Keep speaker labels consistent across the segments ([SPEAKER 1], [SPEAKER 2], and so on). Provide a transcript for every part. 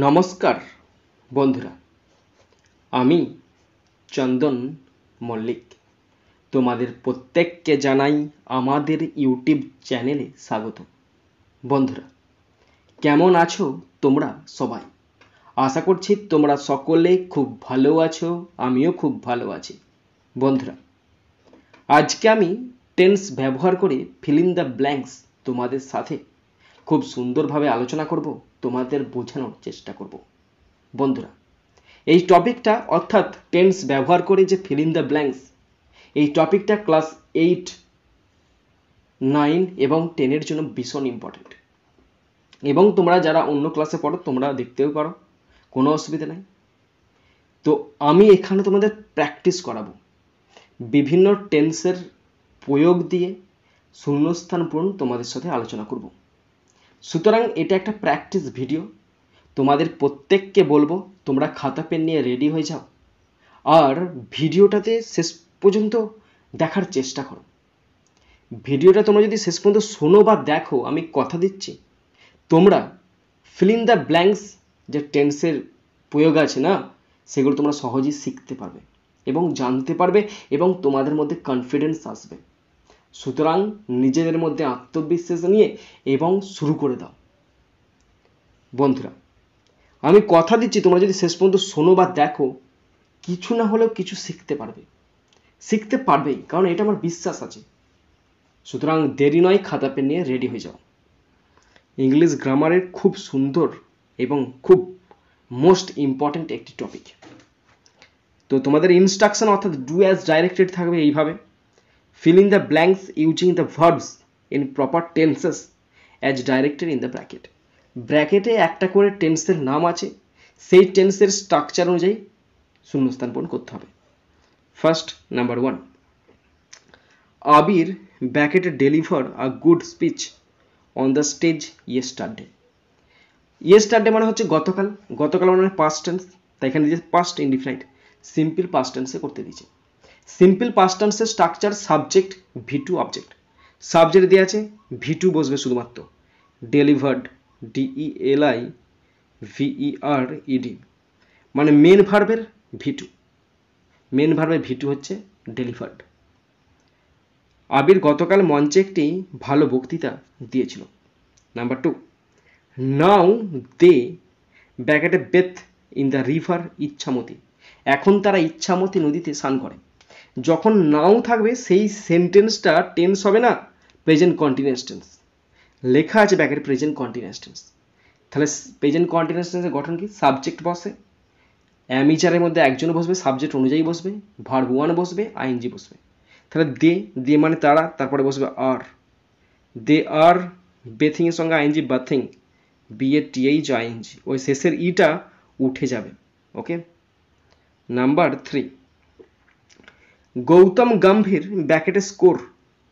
[SPEAKER 1] নমস্কার বন্ধুরা, আমি চন্দন মল্লিক তোমাদের প্রত্যেককে জানাই আমাদের ইউটিউব চ্যানেলে স্বাগত। বন্ধুরা, কেমন আছো তোমরা সবাই? আশা করছি তোমরা সকলে খুব ভালো আছো, আমিও খুব ভালো আছি। বন্ধুরা, আজকে আমি টেন্স ব্যবহার করে ফিল ইন দ্য ব্ল্যাঙ্কস তোমাদের সাথে খুব সুন্দরভাবে আলোচনা করব, তোমাদের বোঝানোর চেষ্টা করব। বন্ধুরা, এই টপিকটা অর্থাৎ টেন্স ব্যবহার করে যে ফিল ইন দ্য ব্ল্যাঙ্কস, এই টপিকটা ক্লাস 8, 9 এবং 10 জন্য ভীষণ ইম্পর্টেন্ট। এবং তোমরা যারা অন্য ক্লাসে পড়ো তোমরা দেখতেও পারো, কোনো অসুবিধা নাই। তো আমি এখানে তোমাদের প্র্যাকটিস করাবো, বিভিন্ন টেন্সের প্রয়োগ দিয়ে শূন্যস্থান পূরণ তোমাদের সাথে আলোচনা করব। সুতরাং এটা একটা প্র্যাকটিস ভিডিও। তোমাদের প্রত্যেককে বলবো তোমরা খাতা পেন নিয়ে রেডি হয়ে যাও আর ভিডিওটাতে শেষ পর্যন্ত দেখার চেষ্টা করো। ভিডিওটা তোমরা যদি শেষ পর্যন্ত শোনো বা দেখো, আমি কথা দিচ্ছি তোমরা ফিল ইন দ্য ব্ল্যাঙ্কস যে টেন্সের প্রয়োগ আছে না, সেগুলো তোমরা সহজেই শিখতে পারবে এবং জানতে পারবে এবং তোমাদের মধ্যে কনফিডেন্স আসবে। সুতরাং নিজেদের মধ্যে আত্মবিশ্বাস নিয়ে এবং শুরু করে দাও। বন্ধুরা, আমি কথা দিচ্ছি তোমরা যদি শেষ পর্যন্ত শোনো বা দেখো, কিছু না হলেও কিছু শিখতে পারবেই, কারণ এটা আমার বিশ্বাস আছে। সুতরাং দেরি নয়, খাতা পেন নিয়ে রেডি হয়ে যাও। ইংলিশ গ্রামারের খুব সুন্দর এবং খুব মোস্ট ইম্পর্টেন্ট একটি টপিক। তো তোমাদের ইনস্ট্রাকশন অর্থাৎ ডু অ্যাজ ডাইরেক্টেড থাকবে এইভাবে: fill in the blanks using the verbs in proper tenses as directed in the bracket. ব্র্যাকেটে একটা করে টেন্সের নাম আছে, সেই টেন্সের স্ট্রাকচার অনুযায়ী শূন্যস্থান পূরণ করতে হবে। ফার্স্ট, নাম্বার 1, আবির ব্র্যাকেটে deliver a good speech on the stage yesterday. Yesterday মানে হচ্ছে গতকাল, গতকাল মানে পাস্ট টেন্স, তাই এখানে দিয়েছে পাস্ট ইনডিফিনাইট, সিম্পল পাস্ট টেন্সে করতে দিয়েছে। সিম্পল পাস্ট টেন্সের structure subject V2 object. Subject দেওয়া আছে V2 বসবে শুধুমাত্র, ডেলিভার্ড DELIVERED, মানে মেন ভার্বের V2, মেন ভার্বের V2 হচ্ছে ডেলিভার্ড। আবির গতকাল মঞ্চে একটি ভালো বক্তৃতা দিয়েছিল। নাম্বার 2, নাও দে ব্যাকেটে bathe in the river Ichamati. এখন তারা ইচ্ছামতি নদীতে স্নান করে। যখন নাও থাকবে সেই সেন্টেন্সটা টেন্স হবে না, প্রেজেন্ট কন্টিনিউয়াস টেন্স। লেখা আছে ব্যাকেটে প্রেজেন্ট কন্টিনিউয়াস টেন্স। তাহলে প্রেজেন্ট কন্টিনিউয়াস টেন্সের গঠন কি? সাবজেক্ট বসে, অ্যামিচারের মধ্যে একজন বসবে, সাবজেক্ট অনুযায়ী বসবে, ভার্ব 1 বসবে, আইএনজি বসবে। তাহলে দে মানে তারা, তারপরে বসবে আর। দে আর বেথিং এর সঙ্গে আইএনজি বাথিং, BATH আইএনজি, ওই শেষের ইটা উঠে যাবে। ওকে। নাম্বার 3, গৌতম গম্ভীর ব্যাকেটে score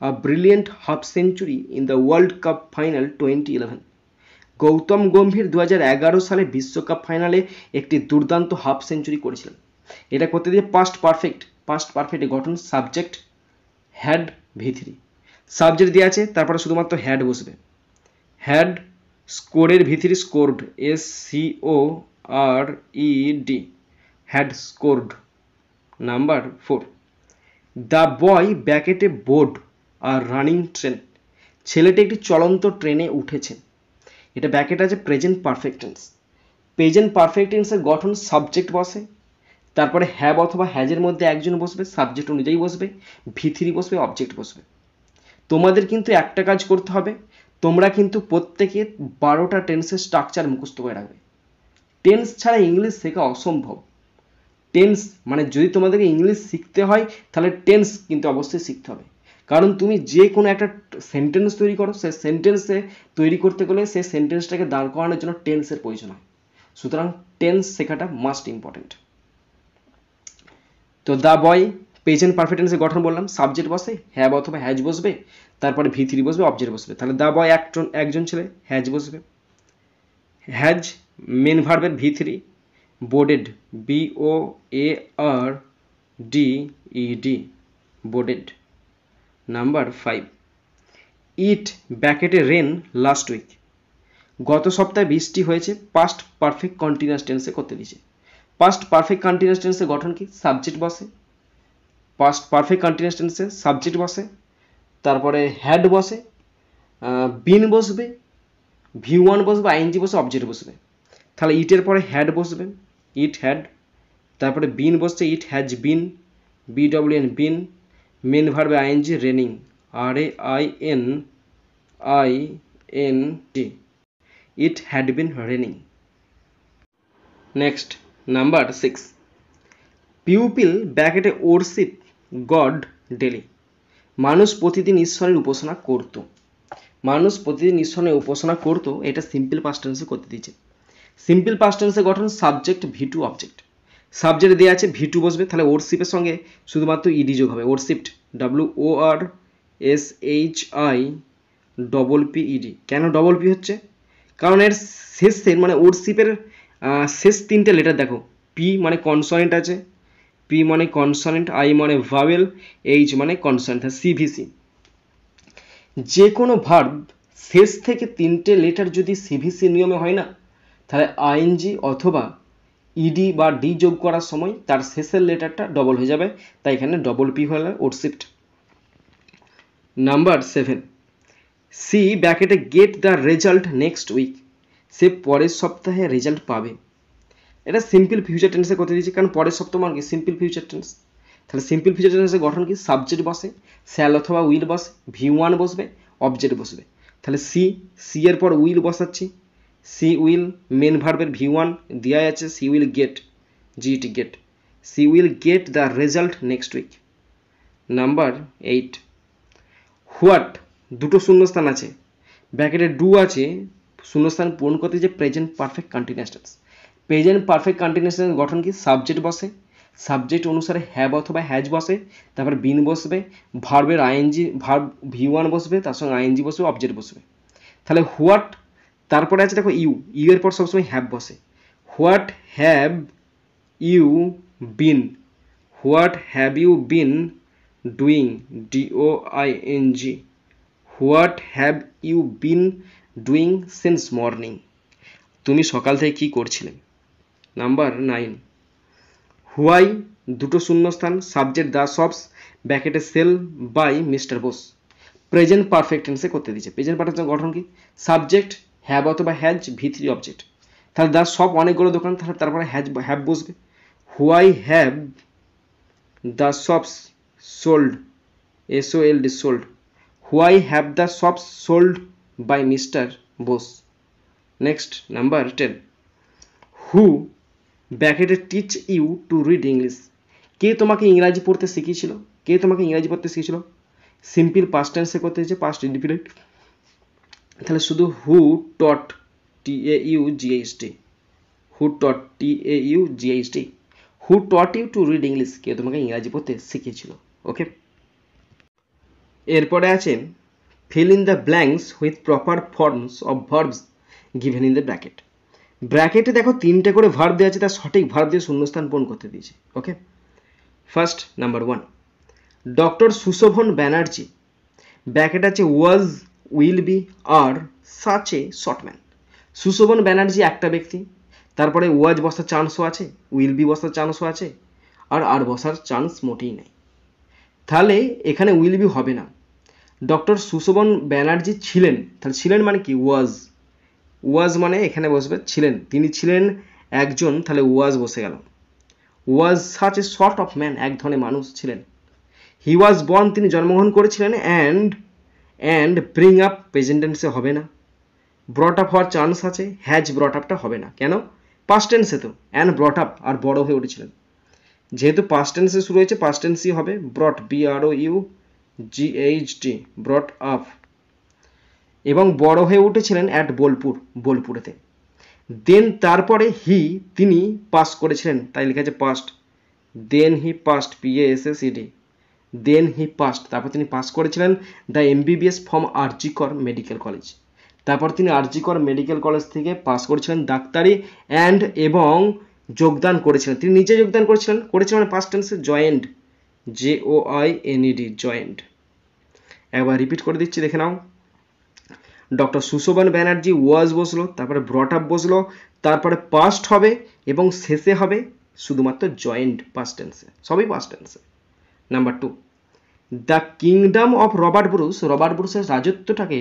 [SPEAKER 1] a brilliant half century in the world cup final 2011। Gautam Gambhir 2011 সালে বিশ্বকাপ ফাইনালে একটি দুর্দান্ত হাফ সেঞ্চুরি করেছিলেন। এটা করতে দিয়ে পাস্ট পারফেক্ট, পাস্ট পারফেক্টের গঠন সাবজেক্ট হ্যাড V3, সাবজেক্ট দেওয়া আছে, তারপরে শুধুমাত্র হ্যাড বসবে। হ্যাড, স্কোরের V3 scored, SCORED, had scored. Number 4, the boy ব্যাকেটে বোর্ড আর রানিং ট্রেন। ছেলেটি একটি চলন্ত ট্রেনে উঠেছে। এটা ব্যাকেট আছে present perfect tense. Present perfect টেন্সের গঠন সাবজেক্ট বসে, তারপরে হ্যাভ অথবা হ্যাজের মধ্যে একজন বসবে, সাবজেক্ট অনুযায়ী বসবে, V3 বসবে, অবজেক্ট বসবে। তোমাদের কিন্তু একটা কাজ করতে হবে, তোমরা কিন্তু প্রত্যেকে 12টা টেন্সের স্ট্রাকচার মুখস্থ করে রাখবে। টেন্স ছাড়া ইংলিশ শেখা অসম্ভব। টেন্স মানে যদি তোমাদেরকে ইংলিশ শিখতে হয় তাহলে টেন্স কিন্তু অবশ্যই শিখতে হবে, কারণ তুমি যে কোনো একটা সেন্টেন্স তৈরি করো, সেই সেন্টেন্সে তৈরি করতে গেলে সেই সেন্টেন্সটাকে দাঁড় করানোর জন্য টেন্সের প্রয়োজন হয়। সুতরাং টেন্স শেখাটা মাস্ট ইম্পর্টেন্ট। তো দ্য বয় প্রেজেন্ট পারফেক্ট টেন্সের গঠন বললাম, সাবজেক্ট বসে, হ্যাভ অথবা হ্যাজ বসবে, তারপরে V3 বসবে, অবজেক্ট বসবে। তাহলে দ্য বয় একজন ছেলে, হ্যাজ বসবে। হ্যাজ মেন ভার্বের V3, boarded BOARDED, boarded. Number 5, ইট ব্যাকেটে রেন লাস্ট উইক। গত সপ্তাহে বৃষ্টি হয়েছে, পাস্ট পারফেক্ট কন্টিনিউয়াস টেন্সে করতে দিয়েছে। পাস্ট পারফেক্ট কন্টিনিউয়াস টেন্সের গঠন কি? সাবজেক্ট বসে, পাস্ট পারফেক্ট কন্টিনিউয়াস টেন্সে সাবজেক্ট বসে, তারপরে হ্যাড বসে, বিন বসবে, V1 বসবে, আইএনজি বসে, অবজেক্ট বসবে। তাহলে ইটের পরে হ্যাড বসবে, ইট হ্যাড, তারপরে বিন বসছে, it has been, BWN been, main ভার্বে ING raining, RAINING, it had been raining. Next number 6, pupil ব্র্যাকেটে ওরশিপ গড ডেলি। মানুষ প্রতিদিন ঈশ্বরের উপাসনা করত। মানুষ প্রতিদিন ঈশ্বরের উপাসনা করত, এটা সিম্পল পাস্ট টেন্সে করতে দিয়েছে। সিম্পল পাস্ট টেন্সে গঠন সাবজেক্ট V2 অবজেক্ট। সাবজেক্ট দেওয়া আছে V2 বসবে, তাহলে ওরশিপের সঙ্গে শুধুমাত্র ইডি যোগ হবে, ওরশিপড, WORSHIPPED। কেন ডবল পি হচ্ছে? কারণ এর শেষের মানে ওরশিপের শেষ তিনটে লেটার দেখো, পি মানে কনসনেন্ট আছে, পি মানে কনসনেন্ট, আই মানে ভাওয়েল, এইচ মানে কনসনেন্ট, সিভিসি। যে কোনো ভার্ব শেষ থেকে তিনটে লেটার যদি সিভিসি নিয়মে হয় না, তাহলে আইএনজি অথবা ইডি বা ডি যোগ করার সময় তার শেষের লেটারটা ডবল হয়ে যাবে, তাই এখানে ডবল পি হলে ওরশিপড। নাম্বার 7, সি ব্র্যাকেটে get the result next week. সে পরের সপ্তাহে রেজাল্ট পাবে। এটা সিম্পল ফিউচার টেন্সে করতে দিয়েছি, কারণ পরের সপ্তাহ মানে কি সিম্পল ফিউচার টেন্স। তাহলে সিম্পল ফিউচার টেন্সের গঠন কি? সাবজেক্ট বসে, শ্যাল অথবা উইল বসে, V1 বসবে, অবজেক্ট বসবে। তাহলে সি এর পর উইল বসাচ্ছি, সি উইল, মেন ভার্বের V1 দেওয়া আছে, she will get, GET get, she will get the result next week. Number 8, what দুটো শূন্যস্থান আছে, ব্র্যাকেটে ডু আছে, শূন্যস্থান পূরণ করতে যে present perfect continuous tense. Present perfect continuous tense গঠন কি? সাবজেক্ট বসে, সাবজেক্ট অনুসারে হ্যাভ অথবা হ্যাজ বসে, তারপর বিন বসবে, ভার্বের আইএনজি, ভার্ব V1 বসবে, তার সঙ্গে আইএনজি বসবে, অবজেক্ট বসবে। তাহলে হোয়াট, তারপরে আছে দেখো ইউ, ইউ এর পর সবসময় হ্যাভ বসে। What have you been, what have you been doing, DOING, what have you been doing since morning. তুমি সকাল থেকে কি করছিলে? নাম্বার 9, হোয়াই দুটো শূন্যস্থান, সাবজেক্ট দ্য শপস, ব্র্যাকেটে sell by mister Bose. Present perfect টেন্সে করতে দিয়েছে। প্রেজেন্ট পারফেক্ট টেন্সের গঠন কি? সাবজেক্ট হ্যাভ অথবা হ্যাজ, V3 অবজেক্ট। তাহলে দ্য শপ অনেকগুলো দোকান, তারপরে হ্যাভ বসবে। Why have the shops sold, SOLD sold, why have the shops sold by mister Bose. Next number 10, who ব্র্যাকেটে teach you to read English. কে তোমাকে ইংরাজি পড়তে শিখিয়েছিল? কে তোমাকে ইংরাজি পড়তে শিখিয়েছিল? সিম্পল পাস্ট টেন্সে করতে হচ্ছে, পাস্ট ইনডিফিনিট। তাহলে শুধু who taught, TAUGHT, who taught, TAUGHT, who taught you to read English, কে তোমাকে ইংরাজি পড়তে শিখিয়েছিল। ওকে, এরপরে আছেন fill in the blanks with proper forms of verbs given in the bracket. ব্র্যাকেটে দেখো তিনটে করে ভার্ব দেওয়া আছে, তার সঠিক ভার্ব দিয়ে শূন্যস্থান পূরণ করতে দিয়েছে। Okay, first number 1, doctor Sushovan Banerjee, bracket আছে was, will be, are such a short man. Sushovan Banerjee একটা ব্যক্তি, তারপরে ওয়াজ বসার চান্সও আছে, উইল বি বসার চান্সও আছে, আর বসার চান্স মোটেই নেই। তাহলে এখানে উইল বি হবে না। ডক্টর সুশোভন ব্যানার্জি ছিলেন, তাহলে ছিলেন মানে কি? ওয়াজ, ওয়াজ মানে এখানে বসবে ছিলেন, তিনি ছিলেন একজন, তাহলে ওয়াজ বসে গেল। ওয়াজ such a sort of man, এক ধরনের মানুষ ছিলেন। হি ওয়াজ বর্ন, তিনি জন্মগ্রহণ করেছিলেন। অ্যান্ড ব্রিং আপ প্রেজেন্ট টেন্সে হবে না। ব্রট আপ হওয়ার চান্স আছে, হ্যাজ ব্রট আপটা হবে না। কেন? পাস্ট টেন্সে তো, অ্যান্ড ব্রট আপ, আর বড় হয়ে উঠেছিলেন। যেহেতু পাস্ট টেন্সে শুরু হয়েছে, পাস্ট টেন্সই হবে। ব্রট, BROUGHT, ব্রট আপ, এবং বড় হয়ে উঠেছিলেন অ্যাট বোলপুর, বোলপুরেতে। দেন তারপরে তিনি পাস করেছিলেন, তাই লেখা আছে পাস্ট। দেন হি পাস্ট, PASSED, দেন হি পাস্ট, তারপর তিনি পাস করেছিলেন দ্য MBBS ফ্রম RG কর মেডিকেল কলেজ। তারপর তিনি RG কর মেডিকেল কলেজ থেকে পাস করেছিলেন ডাক্তারি, এবং যোগদান করেছিলেন, তিনি নিজে যোগদান করেছিলেন মানে পাস্ট টেন্সে জয়েন্ট, JOINED, জয়েন্ট। একবার রিপিট করে দিচ্ছি, দেখে নাও। ডক্টর সুশোভন ব্যানার্জি ওয়াজ বসলো, তারপরে ব্রট আপ বসলো, তারপরে পাস্ট হবে এবং শেষে হবে শুধুমাত্র জয়েন্ট পাস্ট টেন্সে, সবই পাস্ট টেন্সে। Number 2, the kingdom of Robert Bruce, Robert ব্রুসের রাজত্বটাকে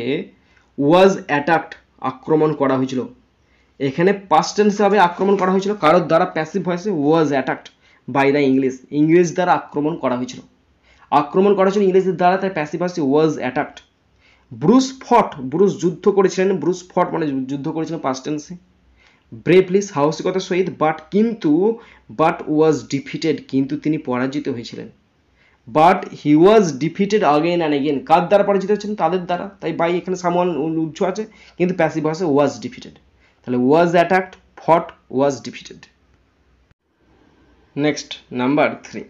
[SPEAKER 1] ওয়াজ অ্যাটাকড, আক্রমণ করা হয়েছিল। এখানে পাস্ট টেন্সে হবে আক্রমণ করা হয়েছিল কারোর দ্বারা, প্যাসিভ ভয়েসে was attacked by the English, ইংরেজ দ্বারা আক্রমণ করা হয়েছিল, আক্রমণ করা হয়েছিল ইংরেজদের দ্বারা, তাই প্যাসিভ ভয়েসে ওয়াজ অ্যাটাকড। ব্রুস ফট, ব্রুস যুদ্ধ করেছিলেন, ব্রুস ফট মানে যুদ্ধ করেছিলেন পাস্ট টেন্সে। ব্রেভলি, সাহসিকতার সহিত, বাট ওয়াজ ডিফিটেড, কিন্তু তিনি পরাজিত হয়েছিলেন। But he was defeated again and again, কার দ্বারা পরাজিত হচ্ছেন? তাদের দ্বারা, তাই বাই এখানে সামওয়ান উজ্জ আছে, কিন্তু প্যাসিভ ভয়েসে ওয়াজ ডিফিটেড। তাহলে ওয়াজ অ্যাটাকড, ফট, was defeated. Next number 3,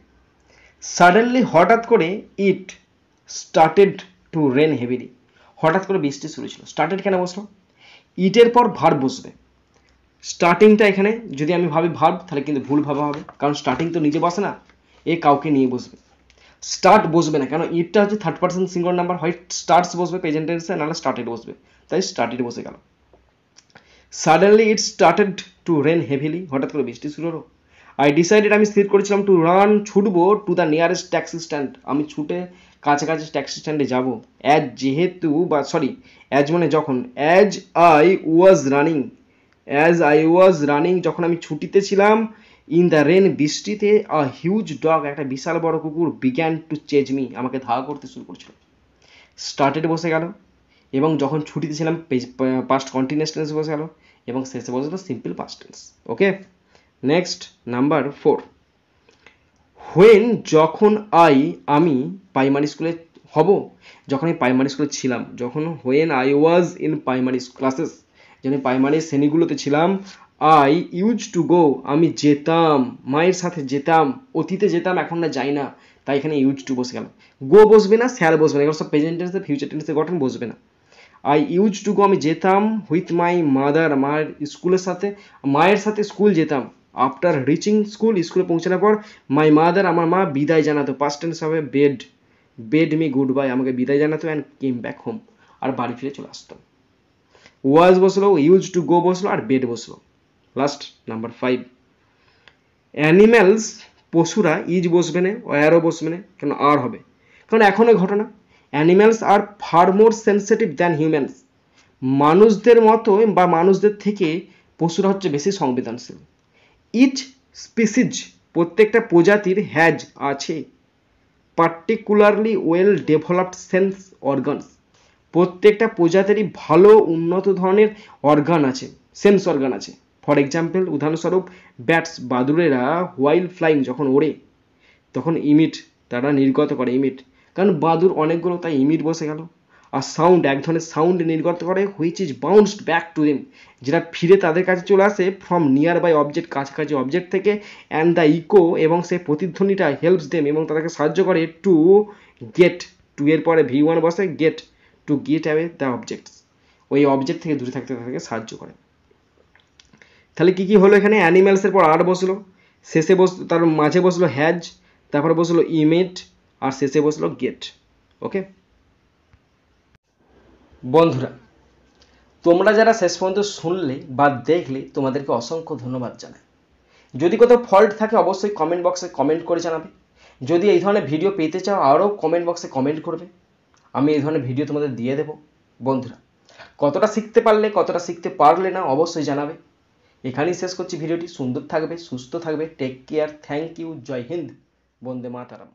[SPEAKER 1] suddenly, হঠাৎ করে, it started to rain heavily, হঠাৎ করে বৃষ্টি শুরু ছিল। স্টার্টেড কেন বসলো? ইটের পর ভার্ব বসবে। স্টার্টিংটা এখানে যদি আমি ভাবি ভার্ব, তাহলে কিন্তু ভুল ভাবা হবে, কারণ স্টার্টিং তো নিজে বসে না, এ কাউকে নিয়ে বসবে। স্টার্ট বসবে না, কেন ইটটা হচ্ছে থার্ড পার্সন সিঙ্গুলার নাম্বার, হয় স্টার্টস বসবে প্রেজেন্ট টেন্সে, নাহলে স্টার্টেড বসবে, তাই স্টার্টেড বসে গেল। Suddenly it started to rain heavily, হঠাৎ করে বৃষ্টি শুরু হলো। আই ডিসাইডেড, আমি স্থির করেছিলাম, টু রান, ছুটবো, to the nearest taxi stand, আমি ছুটে কাছাকাছি ট্যাক্সি স্ট্যান্ডে যাবো। অ্যাজ, যেহেতু, বা সরি অ্যাজ মানে যখন, অ্যাজ আই ওয়াজ রানিং, যখন আমি ছুটিতে ছিলাম, ইন দ্য রেন, বৃষ্টিতে, আ হিউজ ডগ, একটা বিশাল বড় কুকুর, বিগ্যান টু চেজ মি, আমাকে ধাওয়া করতে শুরু করছিল। স্টার্টেড বসে গেল, এবং যখন ছুটিতে ছিলাম পাস্ট কন্টিনিউয়াস টেন্স বসে গেল, এবং শেষে বসে গেল simple past tense. Okay, next number 4, when, যখন, আমি প্রাইমারি স্কুলে হব, যখন আমি প্রাইমারি স্কুলে ছিলাম, যখন, when I was in primary classes, যখন প্রাইমারি শ্রেণীগুলোতে ছিলাম, আই ইউজ টু গো, আমি যেতাম, মায়ের সাথে যেতাম, অতীতে যেতাম, এখন না যাই না, তাই এখানে ইউজ টু বসে গেল। গো বসবে না, স্যার বসবে না, এগুলো সব প্রেজেন্ট টেন্সে, ফিউচার টেন্সে গঠন, বসবে না। আই ইউজ টু গো, আমি যেতাম, উইথ মাই মাদার, মায়ের স্কুলের সাথে, মায়ের সাথে স্কুল যেতাম। আফটার রিচিং স্কুল, স্কুলে পৌঁছানোর পর, মাই মাদার, আমার মা বিদায় জানাতো, পাস্ট টেন্স হবে বেড মি গুড বাই, আমাকে বিদায় জানাতো, অ্যান্ড কেম ব্যাক হোম, আর বাড়ি ফিরে চলে আসতো। ওয়াজ বসলো, ইউজ টু গো বসলো, আর বেড বসলো। লাস্ট নাম্বার 5, অ্যানিম্যালস, পশুরা, ইজ বসবে না, ওয়ারও বসবে না, কেন আর হবে, কারণ এখনো ঘটনা। Animals are far more sensitive than humans, মানুষদের মতো বা মানুষদের থেকে পশুরা হচ্ছে বেশি সংবেদনশীল। ইচ স্পিসিজ, প্রত্যেকটা প্রজাতির, হ্যাজ, আছে, particularly well developed sense organs, প্রত্যেকটা প্রজাতিরই ভালো উন্নত ধরনের অর্গান আছে, সেন্স অর্গান আছে। ফর এক্সাম্পল, উদাহরণস্বরূপ, ব্যাটস, বাদুড়েরা, হোয়াইল ফ্লাইং, যখন ওড়ে তখন ইমিট, তারা নির্গত করে, ইমিট, কারণ বাদুড় অনেকগুলো, তাই ইমিট বসে গেল। আর সাউন্ড, এক ধরনের সাউন্ড নির্গত করে, which is bounced back to them, যেটা ফিরে তাদের কাছে চলে আসে, ফ্রম নিয়ার বাই অবজেক্ট, কাছাকাছি অবজেক্ট থেকে, অ্যান্ড দ্য ইকো, এবং সেই প্রতিধ্বনিটা, হেল্পস দেম, এবং তাদেরকে সাহায্য করে, টু গেট, টু এর পরে V1 বসে, get, to get away the objects, ওই অবজেক্ট থেকে দূরে থাকতে তাদেরকে সাহায্য করে। তাহলে কি কি হলো এখানে? অ্যানিম্যালসের পর আর বসলো, শেষে বসলো, তার মাঝে বসলো হ্যাজ, তারপরে বসলো ইমেট, আর শেষে বসলো গেট। ওকে বন্ধুরা, তোমরা যারা শেষ পর্যন্ত শুনলে বা দেখলে, তোমাদেরকে অসংখ্য ধন্যবাদ জানাই। যদি কোথাও ফল্ট থাকে অবশ্যই কমেন্ট বক্সে কমেন্ট করে জানাবে। যদি এই ধরনের ভিডিও পেতে চাও, আরও কমেন্ট বক্সে কমেন্ট করবে, আমি এই ধরনের ভিডিও তোমাদের দিয়ে দেবো। বন্ধুরা, কতটা শিখতে পারলে, কতটা শিখতে পারলে না, অবশ্যই জানাবে। এখানেই শেষ করছি ভিডিওটি। সুন্দর থাকবে, সুস্থ থাকবে, টেক কেয়ার, থ্যাংক ইউ, জয় হিন্দ, বন্দে মাতারাম।